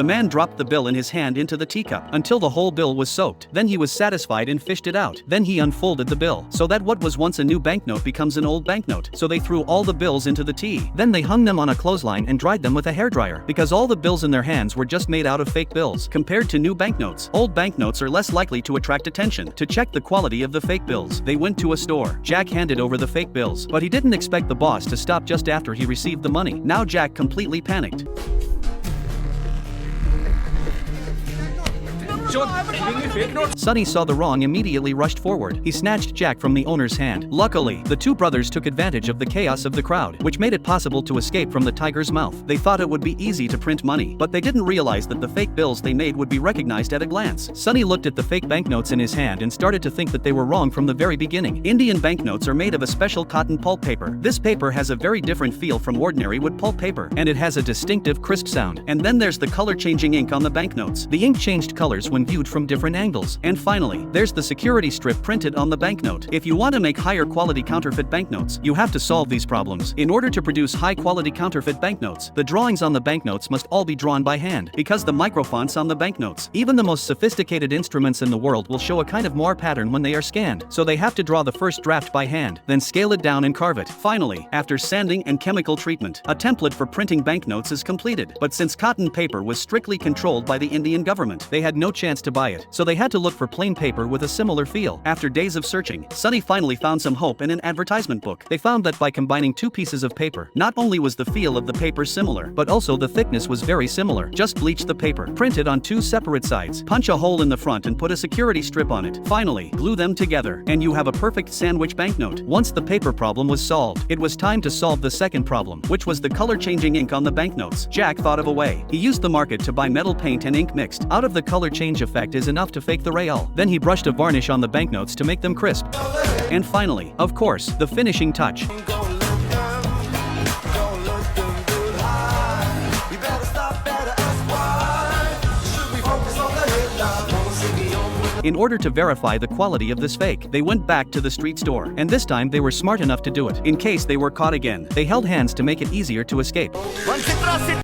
The man dropped the bill in his hand into the teacup until the whole bill was soaked. Then he was satisfied and fished it out. Then he unfolded the bill, so that what was once a new banknote becomes an old banknote. So they threw all the bills into the tea. Then they hung them on a clothesline and dried them with a hairdryer, because all the bills in their hands were just made out of fake bills. Compared to new banknotes, old banknotes are less likely to attract attention. To check the quality of the fake bills, they went to a store. Jack handed over the fake bills, but he didn't expect the boss to stop just after he received the money. Now Jack completely panicked. Sonny saw the wrong, immediately rushed forward. He snatched Jack from the owner's hand. Luckily, the two brothers took advantage of the chaos of the crowd, which made it possible to escape from the tiger's mouth. They thought it would be easy to print money, but they didn't realize that the fake bills they made would be recognized at a glance. Sonny looked at the fake banknotes in his hand and started to think that they were wrong from the very beginning. Indian banknotes are made of a special cotton pulp paper. This paper has a very different feel from ordinary wood pulp paper, and it has a distinctive crisp sound. And then there's the color-changing ink on the banknotes. The ink changed colors when viewed from different angles. And finally, there's the security strip printed on the banknote. If you want to make higher quality counterfeit banknotes, you have to solve these problems. In order to produce high quality counterfeit banknotes, the drawings on the banknotes must all be drawn by hand, because the microfonts on the banknotes, even the most sophisticated instruments in the world, will show a kind of Moore pattern when they are scanned. So they have to draw the first draft by hand, then scale it down and carve it. Finally, after sanding and chemical treatment, a template for printing banknotes is completed. But since cotton paper was strictly controlled by the Indian government, they had no chance to buy it. So they had to look for plain paper with a similar feel. After days of searching, Sonny finally found some hope in an advertisement book. They found that by combining two pieces of paper, not only was the feel of the paper similar, but also the thickness was very similar. Just bleach the paper, print it on two separate sides, punch a hole in the front and put a security strip on it. Finally, glue them together, and you have a perfect sandwich banknote. Once the paper problem was solved, it was time to solve the second problem, which was the color-changing ink on the banknotes. Jack thought of a way. He used the market to buy metal paint and ink mixed. Out of the color change effect is enough to fake the real. Then he brushed a varnish on the banknotes to make them crisp. And finally, of course, the finishing touch. In order to verify the quality of this fake, they went back to the street store, and this time they were smart enough to do it. In case they were caught again, they held hands to make it easier to escape.